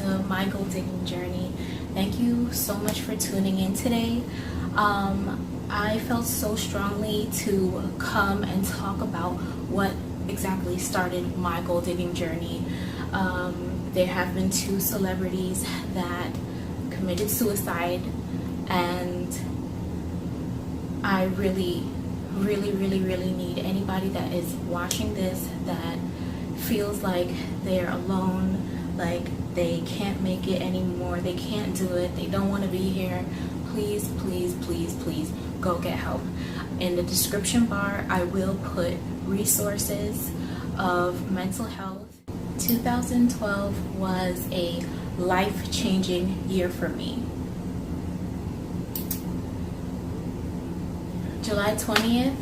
to My Gold Digging Journey. Thank you so much for tuning in today. I felt so strongly to come and talk about what exactly started my gold digging journey. There have been 2 celebrities that committed suicide, and I really need anybody that is watching this that feels like they're alone, like they can't make it anymore, they can't do it, they don't want to be here. Please go get help. In the description bar I will put resources of mental health. 2012 was a life-changing year for me. July 20th,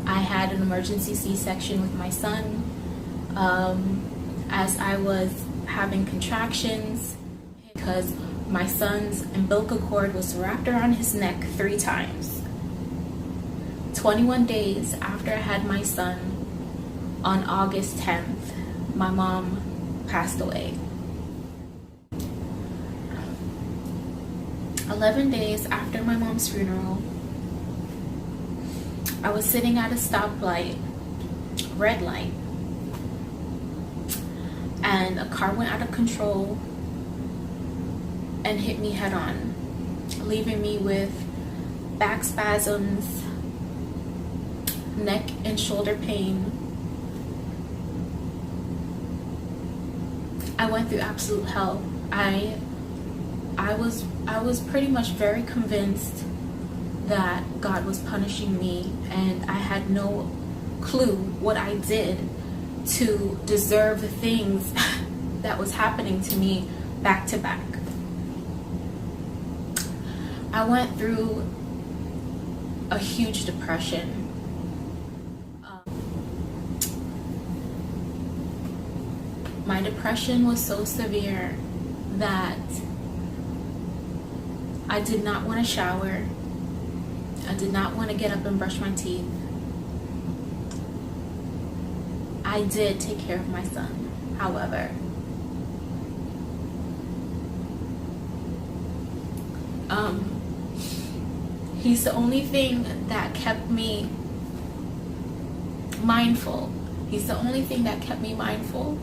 I had an emergency C-section with my son. As I was having contractions, because my son's umbilical cord was wrapped around his neck 3 times. 21 days after I had my son, on August 10th, my mom passed away. 11 days after my mom's funeral, I was sitting at a stoplight, red light, and a car went out of control and hit me head on, leaving me with back spasms, neck and shoulder pain. I went through absolute hell. I was pretty much very convinced that God was punishing me, and I had no clue what I did to deserve the things that was happening to me back to back. I went through a huge depression. My depression was so severe that I did not want to shower. I did not want to get up and brush my teeth. I did take care of my son, however. He's the only thing that kept me mindful. He's the only thing that kept me mindful.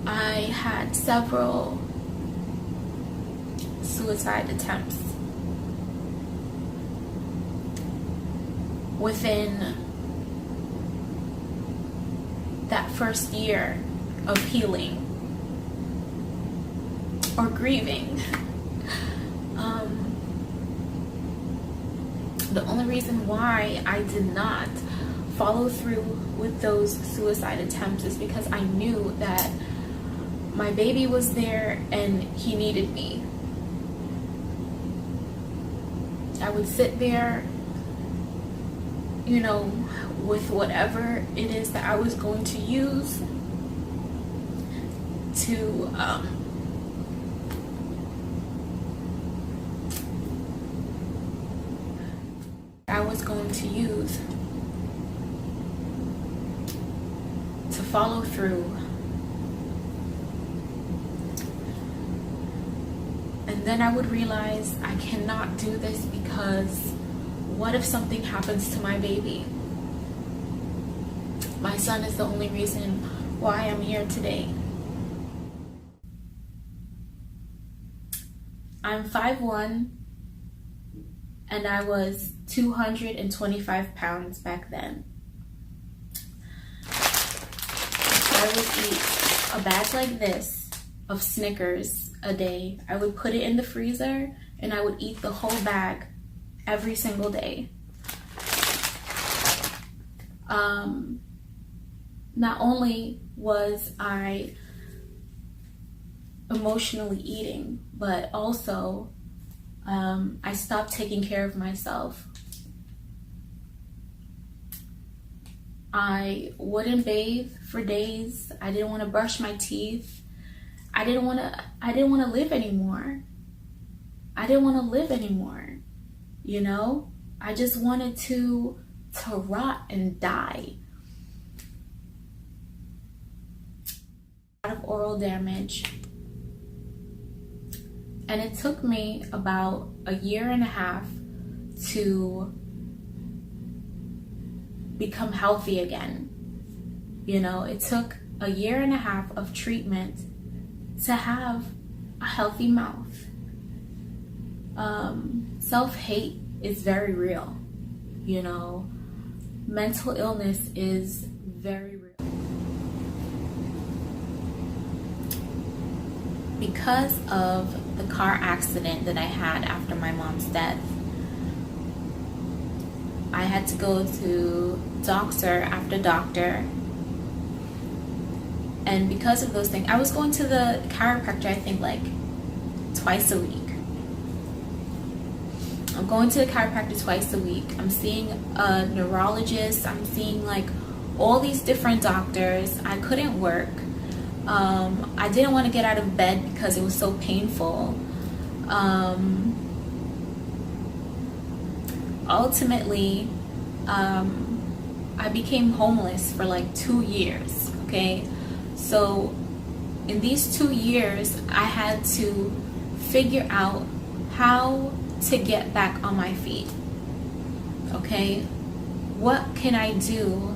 I had several suicide attempts within that first year of healing or grieving. The only reason why I did not follow through with those suicide attempts is because I knew that my baby was there and he needed me. I would sit there, with whatever it is that I was going to use to follow through. And then I would realize I cannot do this, because what if something happens to my baby? My son is the only reason why I'm here today. I'm 5'1", and I was 225 pounds back then. I would eat a bag like this of Snickers a day. I would put it in the freezer and I would eat the whole bag every single day. Not only was I emotionally eating, but also I stopped taking care of myself. I wouldn't bathe for days. I didn't want to brush my teeth. I didn't want to live anymore. I didn't want to live anymore, you know? I just wanted to rot and die. A lot of oral damage. And it took me about a year and a half to become healthy again. You know, it took a year and a half of treatment to have a healthy mouth. Self-hate is very real. You know, mental illness is very real. Because of the car accident that I had after my mom's death, I had to go to doctor after doctor. And because of those things, I was going to the chiropractor, I think, like twice a week. I'm going to the chiropractor twice a week. I'm seeing a neurologist. I'm seeing like all these different doctors. I couldn't work. I didn't want to get out of bed because it was so painful. Ultimately, I became homeless for like 2 years, okay? So in these 2 years, I had to figure out how to get back on my feet, okay? What can I do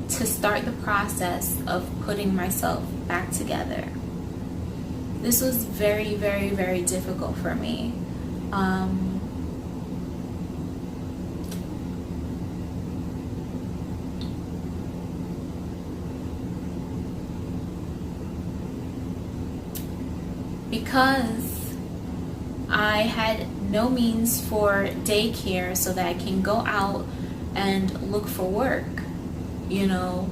to start the process of putting myself back together? This was very, very, very difficult for me. Because I had no means for daycare so that I can go out and look for work. You know,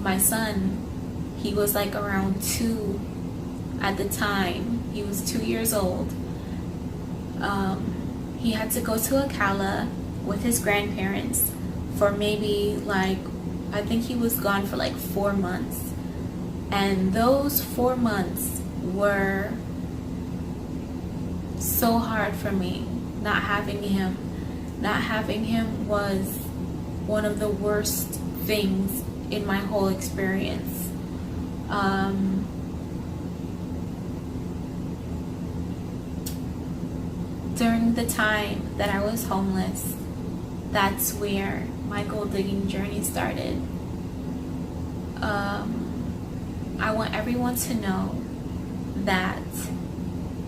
my son, he was like around 2 at the time. He was 2 years old. He had to go to Ocala with his grandparents for maybe like, I think he was gone for like 4 months. And those 4 months were so hard for me. Not having him was one of the worst things in my whole experience. During the time that I was homeless, that's where my gold digging journey started. I want everyone to know that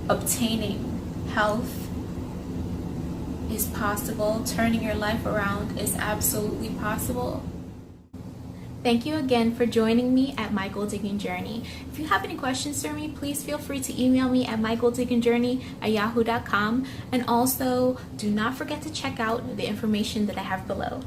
obtaining health is possible. Turning your life around is absolutely possible. Thank you again for joining me at My Gold Digging Journey. If you have any questions for me, please feel free to email me at mygoaldiggingjourney@yahoo.com. And also, do not forget to check out the information that I have below.